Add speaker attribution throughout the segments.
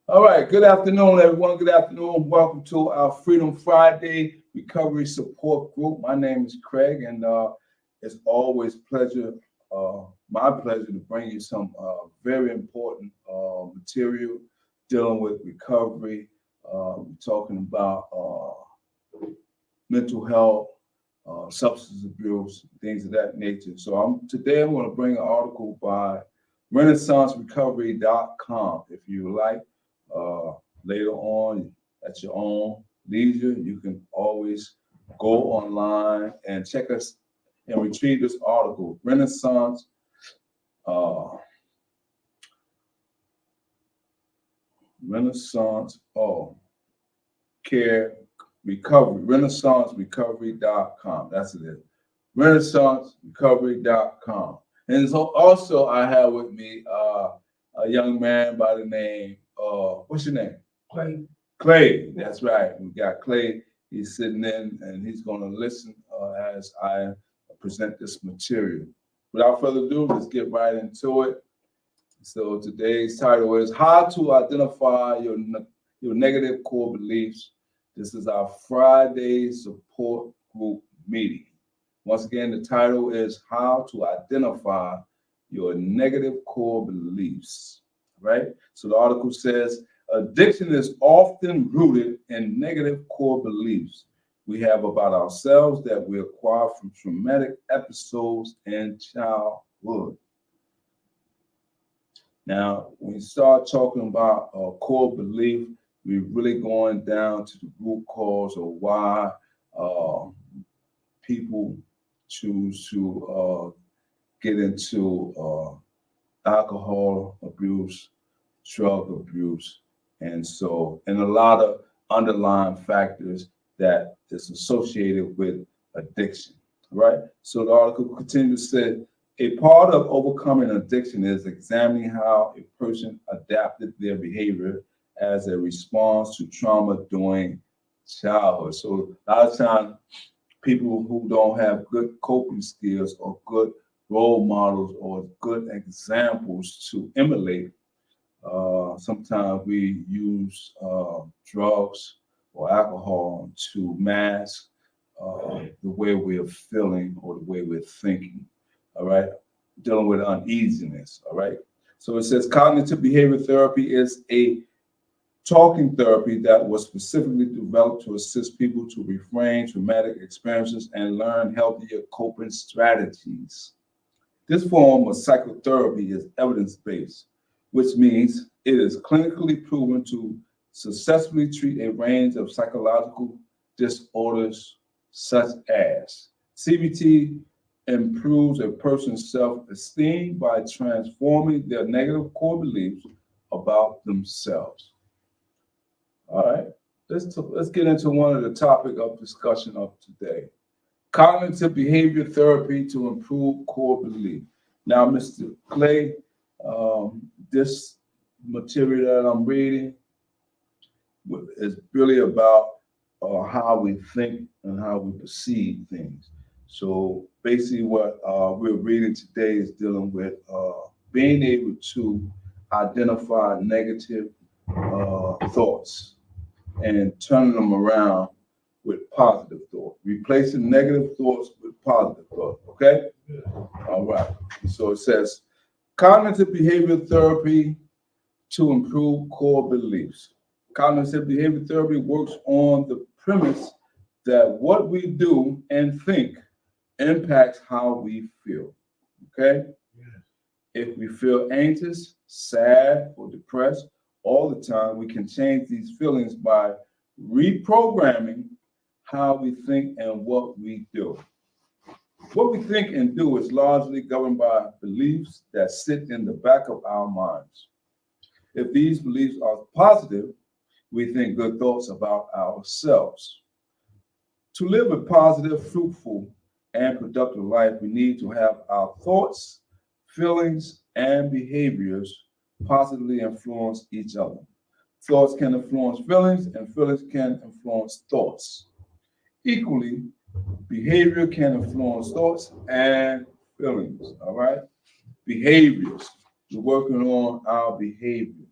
Speaker 1: All right. Good afternoon, everyone. Good afternoon. Welcome to our Freedom Friday Recovery Support Group. My name is Craig, and it's always my pleasure to bring you some very important material dealing with recovery. Talking about mental health, substance abuse, things of that nature. So today I'm going to bring an article by RenaissanceRecovery.com. If you like, later on at your own leisure, you can always go online and check us and retrieve this article. Uh, Renaissance Care Recovery, RenaissanceRecovery.com. That's it. RenaissanceRecovery.com. And so also I have with me a young man by the name what's your name?
Speaker 2: Clay.
Speaker 1: Clay. That's right. We got Clay. He's sitting in and he's going to listen as I present this material. Without further ado, let's get right into it. So today's title is How to Identify Your Negative Core Beliefs. This is our Friday support group meeting. Once again, the title is How to Identify Your Negative Core Beliefs. Right? So the article says, addiction is often rooted in negative core beliefs we have about ourselves that we acquire from traumatic episodes in childhood. Now, when you start talking about core belief, we're really going down to the root cause of why people choose to get into alcohol abuse, drug abuse, and a lot of underlying factors that is associated with addiction, right? So the article continues to say, a part of overcoming addiction is examining how a person adapted their behavior as a response to trauma during childhood. So a lot of times, people who don't have good coping skills or good role models or good examples to emulate, sometimes we use drugs or alcohol to mask the way we're feeling or the way we're thinking. All right, dealing with uneasiness. All right, so it says cognitive behavior therapy is a talking therapy that was specifically developed to assist people to reframe traumatic experiences and learn healthier coping strategies. This form of psychotherapy is evidence-based, which means it is clinically proven to successfully treat a range of psychological disorders such as CBT improves a person's self-esteem by transforming their negative core beliefs about themselves. All right, let's get into one of the topic of discussion of today. Cognitive behavior therapy to improve core belief. Now, Mr. Clay, this material that I'm reading is really about how we think and how we perceive things. So basically what we're reading today is dealing with being able to identify negative thoughts and turning them around with positive thoughts, replacing negative thoughts with positive thoughts, okay? All right, so it says, cognitive behavior therapy to improve core beliefs. Cognitive behavior therapy works on the premise that what we do and think impacts how we feel, okay? If we feel anxious, sad, or depressed all the time, we can change these feelings by reprogramming how we think and what we do. What we think and do is largely governed by beliefs that sit in the back of our minds. If these beliefs are positive, we think good thoughts about ourselves. To live a positive, fruitful, and productive life, we need to have our thoughts, feelings, and behaviors positively influence each other. Thoughts can influence feelings, and feelings can influence thoughts. Equally, behavior can influence thoughts and feelings, all right? Behaviors. We're working on our behavior.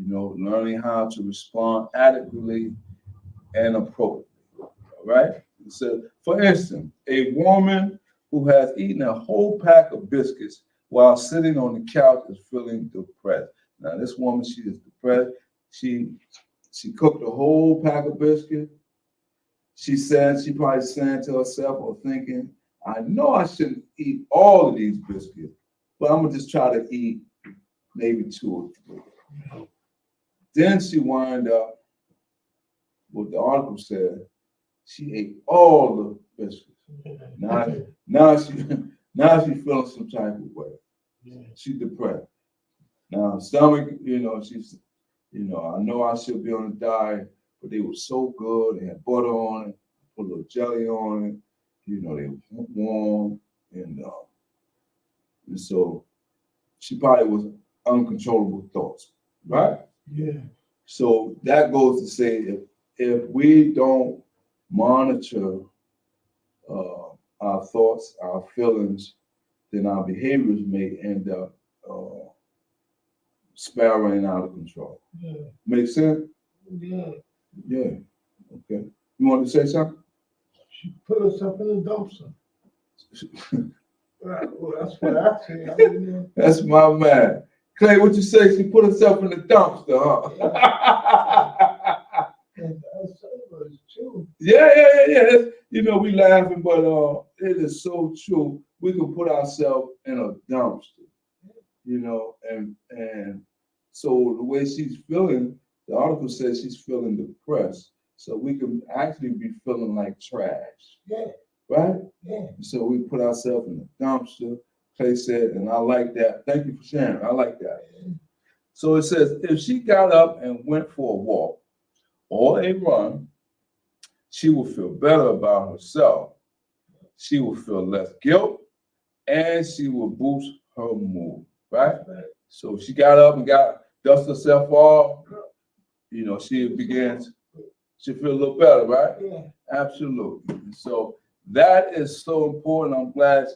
Speaker 1: learning how to respond adequately and appropriately. All right? So, for instance, a woman who has eaten a whole pack of biscuits while sitting on the couch is feeling depressed. Now, this woman, she is depressed. She cooked a whole pack of biscuits. She probably saying to herself or thinking, I know I shouldn't eat all of these biscuits, but I'm gonna just try to eat maybe 2 or 3. Then she wind up, what the article said, she ate all the biscuits. Now she's feeling some type of way. She's depressed. Now stomach, she's, I know I should be on a diet, but they were so good. They had butter on it, put a little jelly on it. They were warm, and so she probably was uncontrollable thoughts, right?
Speaker 2: Yeah.
Speaker 1: So that goes to say, if we don't monitor our thoughts, our feelings, then our behaviors may end up spiraling out of control.
Speaker 2: Yeah.
Speaker 1: Make sense?
Speaker 2: Yeah.
Speaker 1: Yeah. Okay. You want to say something?
Speaker 2: She put herself in the dumpster. Well, that's what I say.
Speaker 1: That's my man. Clay, what you say? She put herself in the dumpster, huh?
Speaker 2: That's true.
Speaker 1: Yeah. We laughing, but it is so true. We can put ourselves in a dumpster, and so the way she's feeling, the article says she's feeling depressed. So we can actually be feeling like trash.
Speaker 2: Yeah.
Speaker 1: Right?
Speaker 2: Yeah.
Speaker 1: So we put ourselves in the dumpster. Clay said, and I like that. Thank you for sharing. I like that. So it says, if she got up and went for a walk or a run, she will feel better about herself. She will feel less guilt, and she will boost her mood. Right? So if she got up and dust herself off, she'll feel a little better, right?
Speaker 2: Yeah.
Speaker 1: Absolutely. So that is so important. I'm glad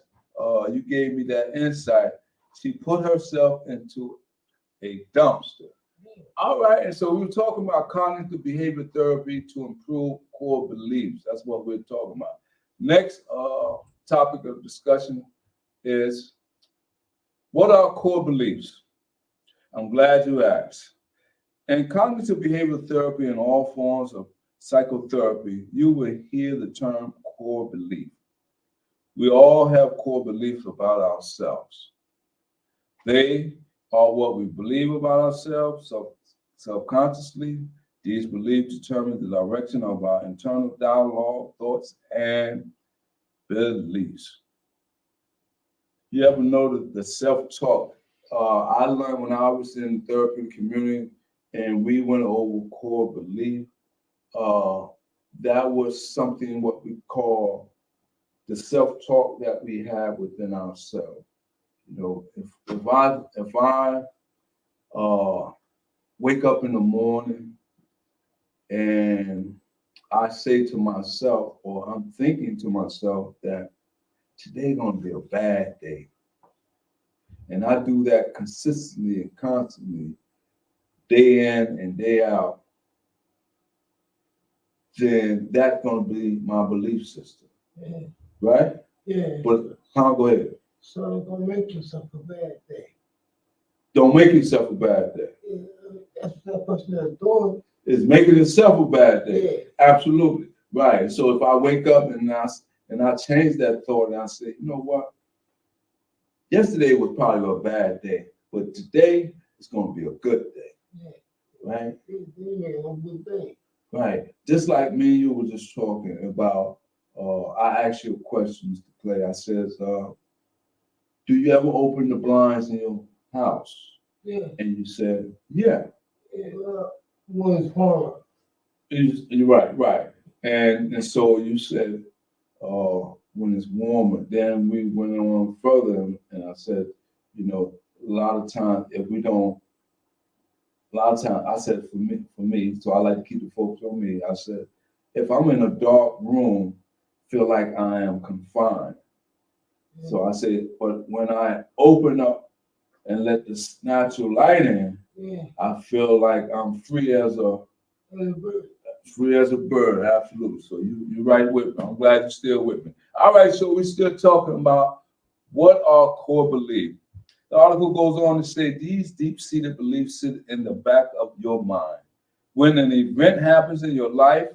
Speaker 1: you gave me that insight. She put herself into a dumpster. All right, and so we were talking about cognitive behavior therapy to improve core beliefs. That's what we're talking about. Next topic of discussion is, what are core beliefs? I'm glad you asked. In cognitive behavioral therapy and all forms of psychotherapy, you will hear the term core belief. We all have core beliefs about ourselves. They are what we believe about ourselves subconsciously. These beliefs determine the direction of our internal dialogue, thoughts, and beliefs. You ever notice the self-talk? I learned when I was in the therapeutic community and we went over core belief. That was something what we call the self-talk that we have within ourselves. If I wake up in the morning and I say to myself, or I'm thinking to myself that today's gonna be a bad day, and I do that consistently and constantly, day in and day out, then that's gonna be my belief system.
Speaker 2: Yeah.
Speaker 1: Right?
Speaker 2: Yeah.
Speaker 1: But go ahead.
Speaker 2: So don't make yourself a bad day.
Speaker 1: Don't make yourself a bad day.
Speaker 2: Yeah. That's that person that's doing.
Speaker 1: It's making itself a bad day.
Speaker 2: Yeah.
Speaker 1: Absolutely. Right. So if I wake up and I change that thought and I say, you know what? Yesterday was probably a bad day, but today it's gonna be a good day.
Speaker 2: Yeah.
Speaker 1: Right?
Speaker 2: Yeah, a good day.
Speaker 1: Right. Just like me and you were just talking about, I asked you a question, Mr. Clay. I says, do you ever open the blinds in your house?
Speaker 2: Yeah.
Speaker 1: And you said, yeah.
Speaker 2: Yeah, when it's hard.
Speaker 1: You're right. And so you said, when it's warmer. Then we went on further, and I said, a lot of times I said for me, so I like to keep the focus on me. I said, if I'm in a dark room, feel like I am confined. So I said, but when I open up and let the natural light in,
Speaker 2: Yeah.
Speaker 1: I feel like I'm free as a bird, absolutely. So you're right with me. I'm glad you're still with me. All right, so we're still talking about what are core beliefs. The article goes on to say these deep-seated beliefs sit in the back of your mind. When an event happens in your life,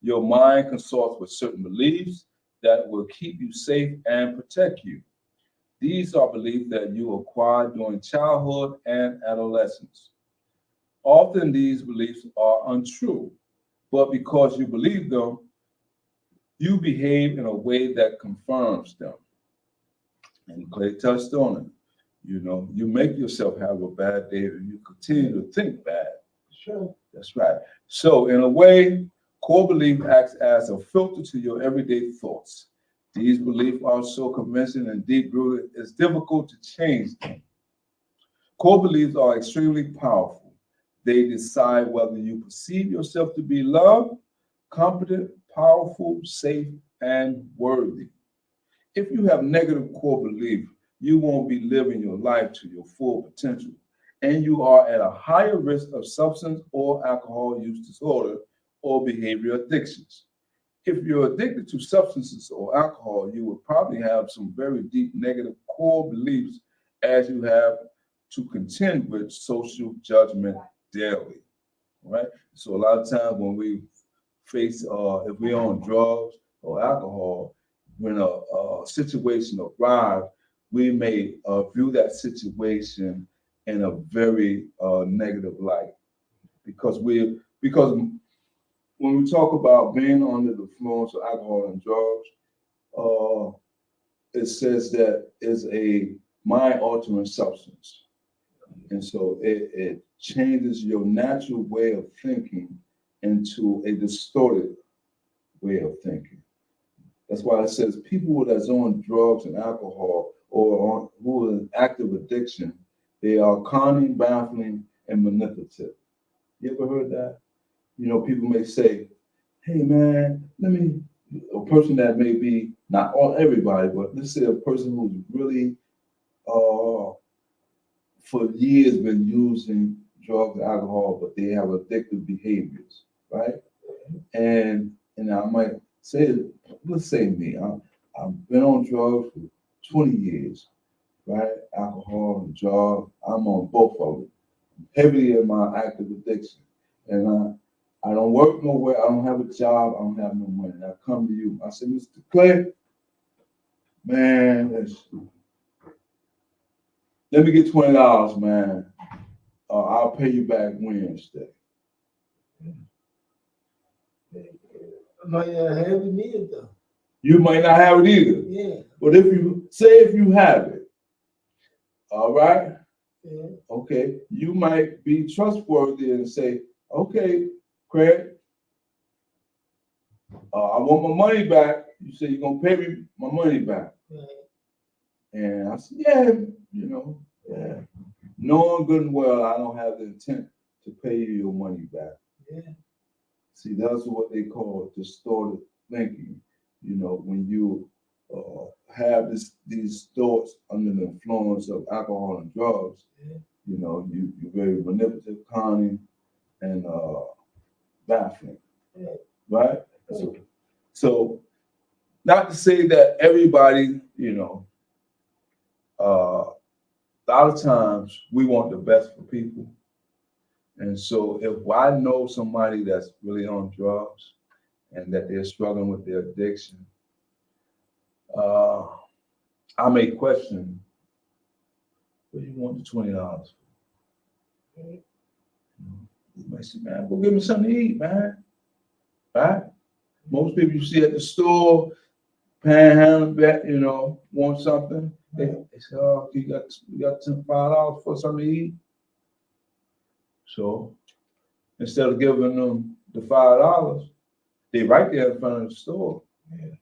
Speaker 1: your mind consorts with certain beliefs that will keep you safe and protect you. These are beliefs that you acquired during childhood and adolescence. Often these beliefs are untrue, but because you believe them, you behave in a way that confirms them. And Clay touched on it. You know, you make yourself have a bad day and you continue to think bad.
Speaker 2: Sure.
Speaker 1: That's right. So, in a way, core belief acts as a filter to your everyday thoughts. These beliefs are so convincing and deep rooted, it's difficult to change them. Core beliefs are extremely powerful. They decide whether you perceive yourself to be loved, competent, powerful, safe, and worthy. If you have negative core belief, you won't be living your life to your full potential, and you are at a higher risk of substance or alcohol use disorder or behavior addictions. If you're addicted to substances or alcohol, you will probably have some very deep negative core beliefs as you have to contend with social judgment daily. Right? So a lot of times when we face, if we're on drugs or alcohol, when a situation arrives, we may view that situation in a very negative light because when we talk about being under the influence of alcohol and drugs, it says that it's a mind altering substance. And so it changes your natural way of thinking into a distorted way of thinking. That's why it says people that's on drugs and alcohol or who are in active addiction, they are cunning, baffling, and manipulative. You ever heard that? You know, people may say, hey man, a person that may be not all everybody, but let's say a person who's really for years been using drugs and alcohol, but they have addictive behaviors, right? And I might say, let's say me, I've been on drugs for 20 years, right? Alcohol and drugs, I'm on both of them, heavily in my active addiction. And I don't work nowhere, I don't have a job, I don't have no money. I come to you, I said, Mr. Clay, man, let me get $20, man. I'll pay you back Wednesday.
Speaker 2: I might not have it either.
Speaker 1: You might not have it either.
Speaker 2: Yeah.
Speaker 1: But if you have it, all right,
Speaker 2: Yeah.
Speaker 1: okay, you might be trustworthy and say, okay, Craig, I want my money back. You say you're gonna pay me my money back.
Speaker 2: Right.
Speaker 1: And I said, yeah, yeah. Knowing good and well, I don't have the intent to pay you your money back.
Speaker 2: Yeah.
Speaker 1: See, that's what they call distorted thinking. You know, when you have these thoughts under the influence of alcohol and drugs,
Speaker 2: Yeah.
Speaker 1: you know, you're very manipulative, cunning, and baffling,
Speaker 2: Yeah.
Speaker 1: right? So, not to say that everybody, a lot of times we want the best for people. And so if I know somebody that's really on drugs and that they're struggling with their addiction, I may question, what do you want the $20 for? You might say, man, go give me something to eat, man. Right? Most people you see at the store, panhandling, want something. They say, oh, you got $5 for something to eat. So instead of giving them the $5, they right there in front of the store.
Speaker 2: Yeah.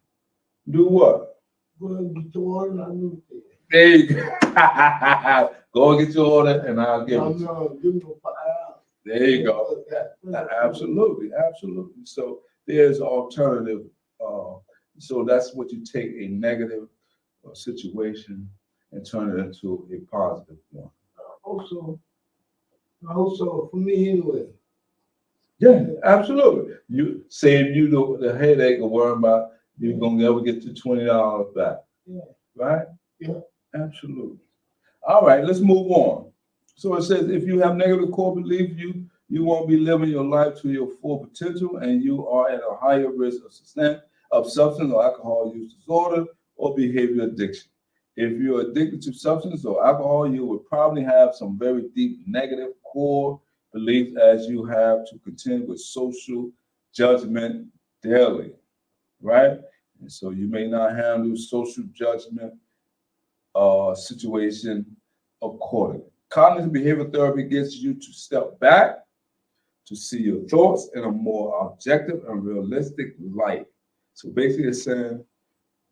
Speaker 1: Do what?
Speaker 2: Go and get your order and I'll move it.
Speaker 1: There you go. Go and get your order and I'll give it to you.
Speaker 2: I'm give you $5.
Speaker 1: There you go. Absolutely. So there's alternative. So that's what you take a negative situation and turn it into a positive one.
Speaker 2: Also, Also, for me anyway.
Speaker 1: Yeah, absolutely. You save you the headache of worrying about you're gonna never get the $20 back,
Speaker 2: Yeah.
Speaker 1: right?
Speaker 2: Yeah.
Speaker 1: Absolutely. All right, let's move on. So it says if you have negative core belief, you won't be living your life to your full potential, and you are at a higher risk of substance or alcohol use disorder or behavior addiction. If you're addicted to substance or alcohol, you would probably have some very deep negative core beliefs as you have to contend with social judgment daily, right? And so you may not handle social judgment situation accordingly. Cognitive behavior therapy gets you to step back to see your thoughts in a more objective and realistic light. So basically, it's saying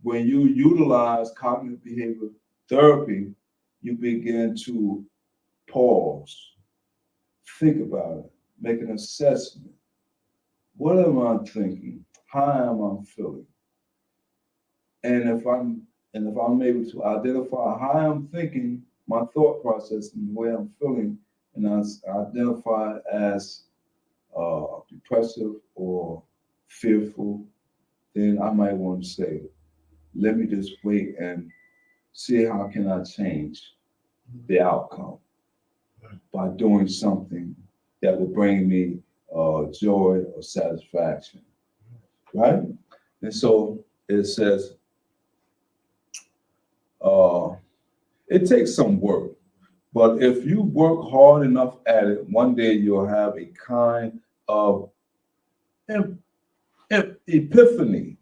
Speaker 1: when you utilize cognitive behavior therapy, you begin to pause, think about it, make an assessment. What am I thinking? How am I feeling? And if I'm able to identify how I'm thinking, my thought process and the way I'm feeling, and I identify as depressive or fearful, then I might want to say, let me just wait and see how can I change the outcome by doing something that will bring me joy or satisfaction, right? And so it says, uh, it takes some work, but if you work hard enough at it, one day you'll have a kind of epiphany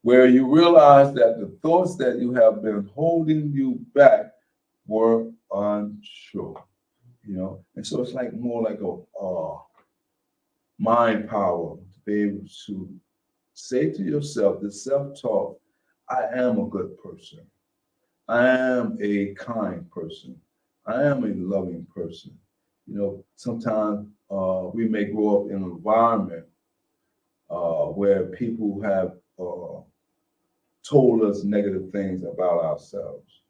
Speaker 1: where you realize that the thoughts that you have been holding you back were untrue, And so it's like more like a mind power to be able to say to yourself, the self-talk, I am a good person. I am a kind person. I am a loving person. Sometimes we may grow up in an environment where people have told us negative things about ourselves.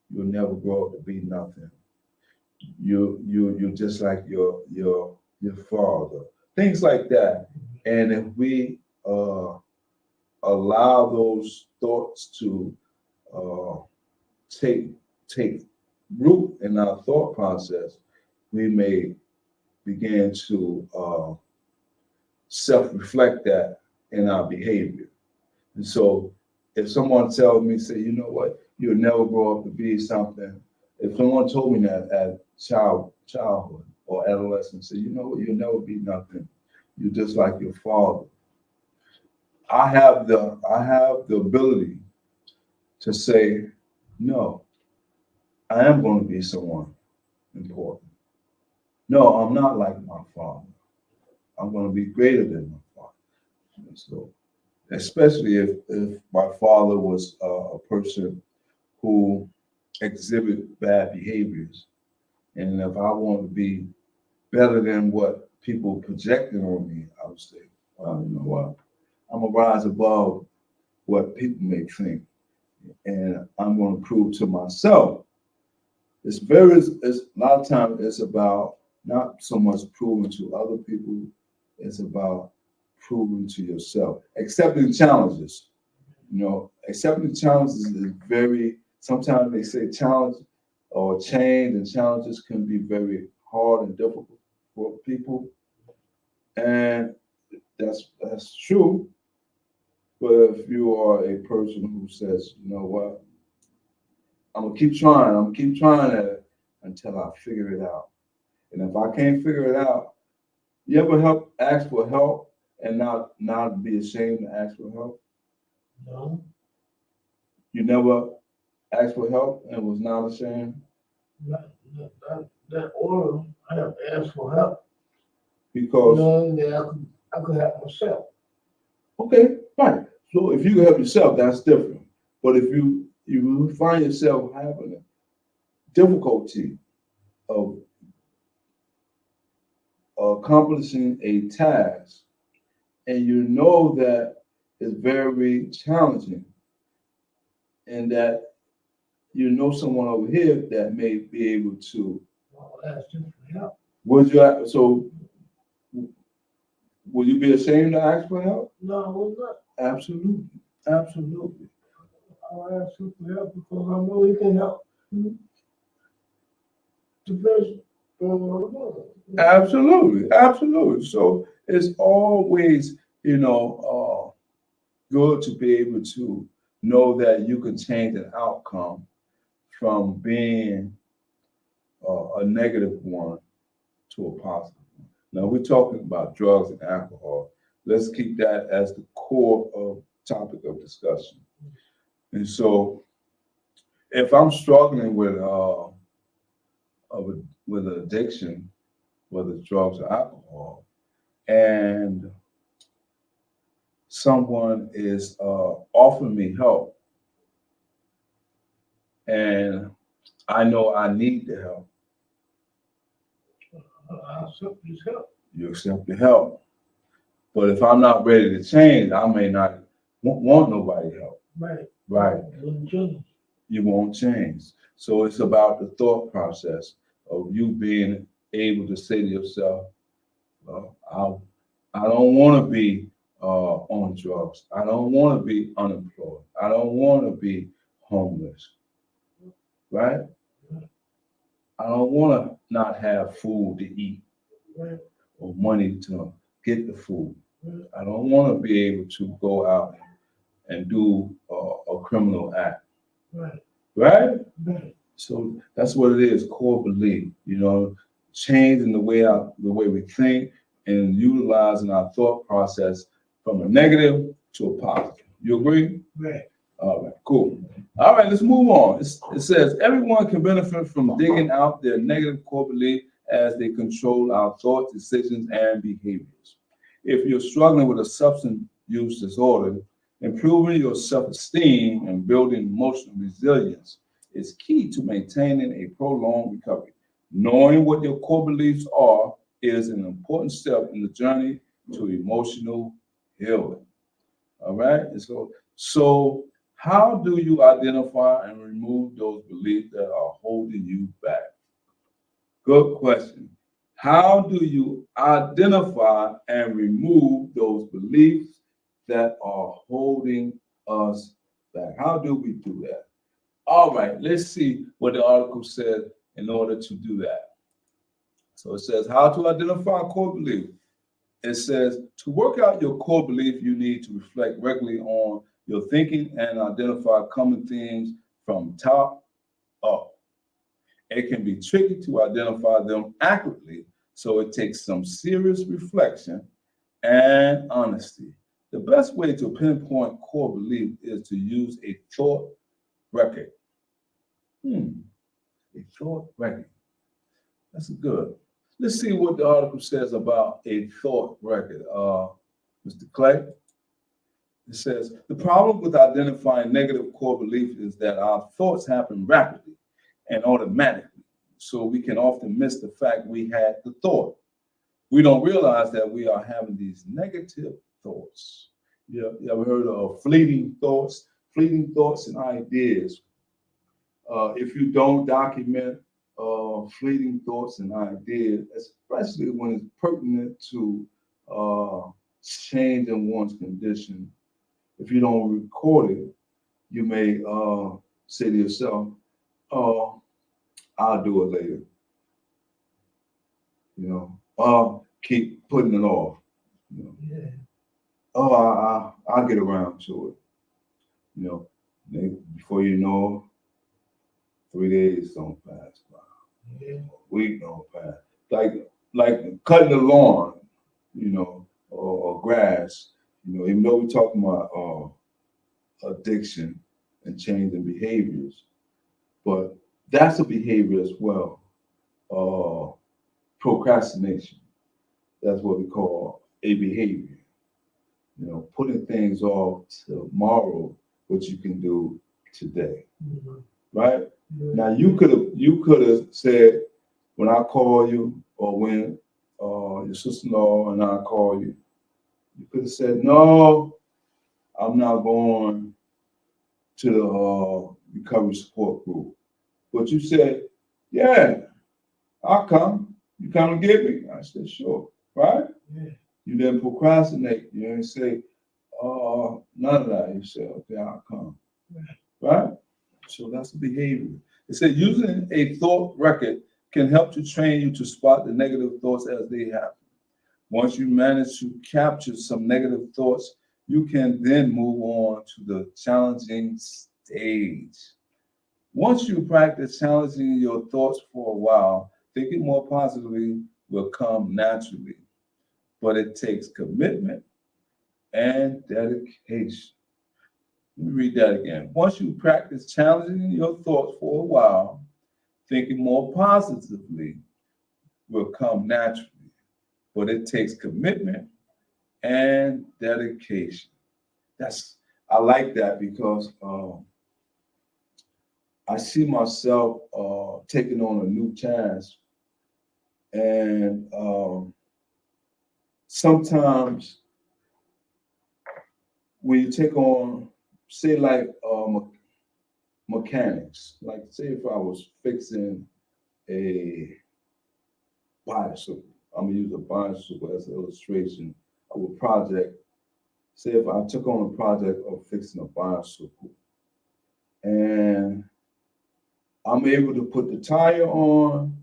Speaker 1: You'll never grow up to be nothing. You're just like your father. Things like that. And if we allow those thoughts to uh, take root in our thought process, we may begin to self-reflect that in our behavior. And so if someone tells me, say, you know what, you'll never grow up to be something. If someone told me that at childhood or adolescence, say, you know what, you'll never be nothing. You're just like your father. I have the ability to say, no, I am going to be someone important. No, I'm not like my father. I'm going to be greater than my father. And so, especially if my father was a person who exhibit bad behaviors, and if I want to be better than what people projecting on me, I would say, well, you know what? I'm gonna rise above what people may think, and I'm going to prove to myself. It's a lot of times it's about not so much proving to other people, it's about proving to yourself. Accepting challenges. Accepting challenges is very, sometimes they say challenge or change and challenges can be very hard and difficult for people. And that's true. But if you are a person who says, you know what, I'm gonna keep trying at it until I figure it out. And if I can't figure it out, you ever ask for help and not be ashamed to ask for help?
Speaker 2: No.
Speaker 1: You never asked for help and was not ashamed?
Speaker 2: That order, I have asked for help.
Speaker 1: Because
Speaker 2: Knowing that I could help myself.
Speaker 1: okay, fine. So if you can help yourself, that's different. But if you find yourself having a difficulty of accomplishing a task, and you know that it's very challenging, and that you know someone over here that may be able to
Speaker 2: I'll ask them for help.
Speaker 1: Would you, so, would you be ashamed to ask for help?
Speaker 2: No, I was not.
Speaker 1: Absolutely, absolutely.
Speaker 2: I'll ask you for help because I know he can help the person or another.
Speaker 1: Absolutely, absolutely. So it's always, good to be able to know that you can change an outcome from being a negative one to a positive one. Now we're talking about drugs and alcohol. Let's keep that as the core of topic of discussion. And so, if I'm struggling with an addiction, whether it's drugs or alcohol, and someone is offering me help, and I know I need the help,
Speaker 2: I'll accept his help.
Speaker 1: you accept the help. But if I'm not ready to change, I may not want nobody help.
Speaker 2: Right.
Speaker 1: Right.
Speaker 2: Wouldn't change.
Speaker 1: You won't change. So it's about the thought process of you being able to say to yourself, well, I don't want to be on drugs. I don't want to be unemployed. I don't want to be homeless. Right? I don't want to not have food to eat
Speaker 2: Right.
Speaker 1: or money to get the food.
Speaker 2: Right.
Speaker 1: I don't want to be able to go out and do a criminal act.
Speaker 2: Right.
Speaker 1: Right?
Speaker 2: Right.
Speaker 1: So that's what it is, core belief, changing the way we think and utilizing our thought process from a negative to a positive. You agree?
Speaker 2: Right.
Speaker 1: All right, cool. All right, let's move on. It says everyone can benefit from digging out their negative core belief as they control our thoughts, decisions, and behaviors. If you're struggling with a substance use disorder, improving your self-esteem and building emotional resilience is key to maintaining a prolonged recovery. Knowing what your core beliefs are is an important step in the journey to emotional healing. All right. And so how do you identify and remove those beliefs that are holding you back? Good question. How do you identify and remove those beliefs that are holding us back? How do we do that? All right, let's see what the article said in order to do that. So it says how to identify core belief. It says to work out your core belief, you need to reflect regularly on your thinking and identify common themes from top up. It can be tricky to identify them accurately, so it takes some serious reflection and honesty. The best way to pinpoint core belief is to use a thought record. A thought record. That's good. Let's see what the article says about a thought record. Mr. Clay, it says the problem with identifying negative core beliefs is that our thoughts happen rapidly and automatically, so we can often miss the fact we had the thought. We don't realize that we are having these negative thoughts. You ever heard of fleeting thoughts? Fleeting thoughts and ideas. If you don't document fleeting thoughts and ideas, especially when it's pertinent to changing one's condition, if you don't record it, you may say to yourself, "Oh, I'll do it later." Keep putting it off.
Speaker 2: Yeah.
Speaker 1: Oh, I'll get around to it. Before you know, 3 days don't pass by.
Speaker 2: Yeah.
Speaker 1: Week don't pass. Like cutting the lawn, or grass. Even though we're talking about addiction and changing behaviors, but that's a behavior as well. Procrastination. That's what we call a behavior. Putting things off tomorrow, what you can do today, right?
Speaker 2: Yeah.
Speaker 1: Now you could have said when I call you or when your sister-in-law and I call you, you could have said, "No, I'm not going to the recovery support group." But you said, "Yeah, I'll come." You come and get me? I said, sure, right?
Speaker 2: Yeah.
Speaker 1: You didn't procrastinate. You didn't say, none of that. You said, okay, I'll come. Right? So that's the behavior. It said using a thought record can help to train you to spot the negative thoughts as they happen. Once you manage to capture some negative thoughts, you can then move on to the challenging stage. Once you practice challenging your thoughts for a while, thinking more positively will come naturally. But it takes commitment and dedication. Let me read that again. Once you practice challenging your thoughts for a while, thinking more positively will come naturally. But it takes commitment and dedication. I like that because I see myself taking on a new task, and sometimes when you take on, say, like mechanics, like say if I was fixing a bicycle, I'm gonna use a bicycle as an illustration of a project. Say if I took on a project of fixing a bicycle, and I'm able to put the tire on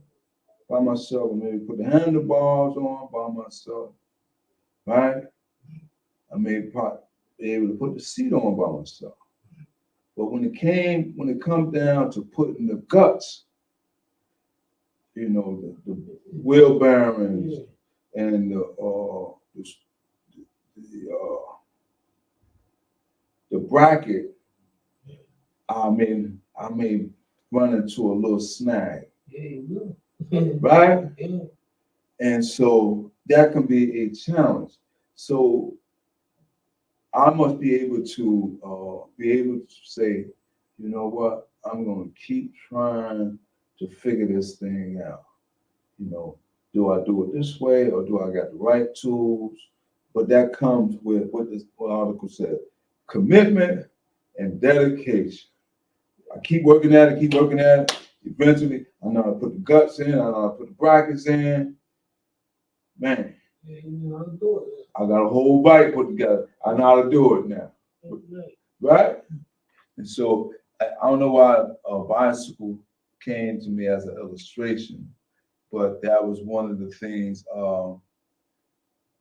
Speaker 1: by myself, I'm able to put the handlebars on by myself, right? I may be able to put the seat on by myself. But when it comes down to putting the guts, you know, the wheel bearings and the bracket, I may run into a little snag, right? And so that can be a challenge. So I must be able to say, you know what, I'm going to keep trying to figure this thing out. You know, do I do it this way, or do I got the right tools? But that comes with what this article said: commitment and dedication. I keep working at it. Eventually, I know how to put the guts in. I know how to put the brackets in. Man, I got a whole bike put together. I know how to do it now, right? And so I don't know why a bicycle came to me as an illustration, but that was one of the things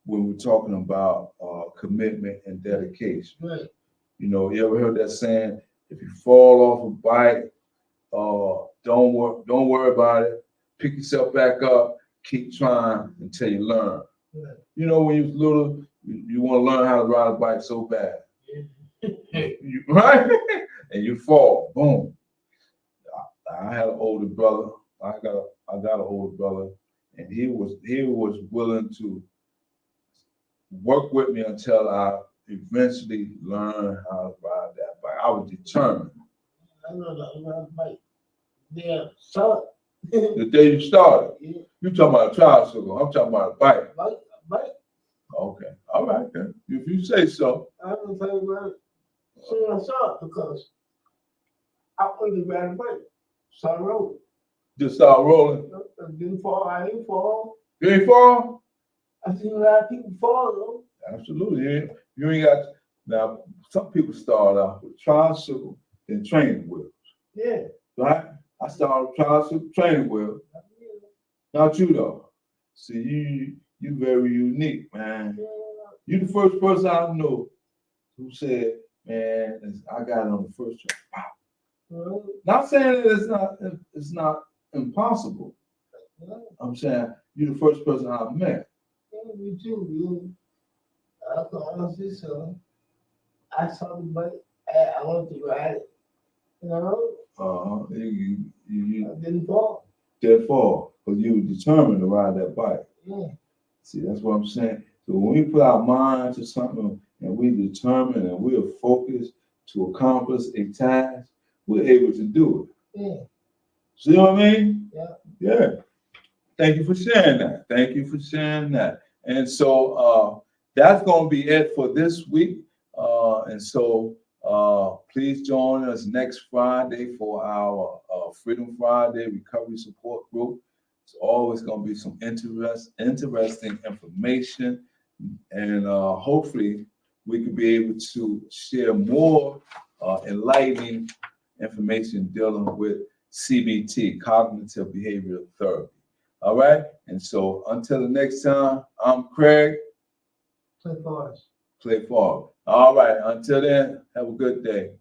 Speaker 1: when we're talking about commitment and dedication.
Speaker 2: Right.
Speaker 1: You know, you ever heard that saying? If you fall off a bike, don't worry about it. Pick yourself back up. Keep trying until you learn.
Speaker 2: Right.
Speaker 1: You know, when you're little, you want to learn how to ride a bike so bad, right? And you fall, boom. I had an older brother. I got an older brother, and he was willing to work with me until I eventually learned how to ride that bike. I was determined.
Speaker 2: I know that ride bike. Yeah, start.
Speaker 1: The day you started,
Speaker 2: Yeah.
Speaker 1: you talking about a tricycle. I'm talking about a bike.
Speaker 2: Bike.
Speaker 1: Okay, all right then. If you say so.
Speaker 2: I don't tell you about it. So I saw it because I wanted to ride a bike. So I rode it.
Speaker 1: Just start rolling.
Speaker 2: I didn't fall. I didn't fall.
Speaker 1: You ain't fall?
Speaker 2: I seen a lot of people fall though.
Speaker 1: Absolutely. You ain't got. Now, some people start off with tricycle and training wheels,
Speaker 2: Yeah.
Speaker 1: right? I started with tricycle, training wheel. Not you though. See, you very unique, man. You the first person I know who said, man, I got it on the first try. Wow. Not saying that it's not impossible. I'm saying you're the first person I met.
Speaker 2: Yeah, me too, dude. I can honestly say, I saw the bike. I wanted to ride it. You know?
Speaker 1: You
Speaker 2: I didn't fall.
Speaker 1: Didn't fall, but you were determined to ride that bike.
Speaker 2: Yeah.
Speaker 1: See, that's what I'm saying. So when we put our mind to something and we determine and we are focused to accomplish a task, we're able to do
Speaker 2: it. Yeah.
Speaker 1: See what I mean?
Speaker 2: Yeah.
Speaker 1: Yeah. Thank you for sharing that. And so that's going to be it for this week. And so please join us next Friday for our Freedom Friday Recovery Support Group It's always going to be some interesting information, and hopefully we could be able to share more enlightening information dealing with CBT, cognitive behavioral therapy. All right, and so until the next time, I'm Craig.
Speaker 2: Play for us.
Speaker 1: Play forward. All right, until then, have a good day.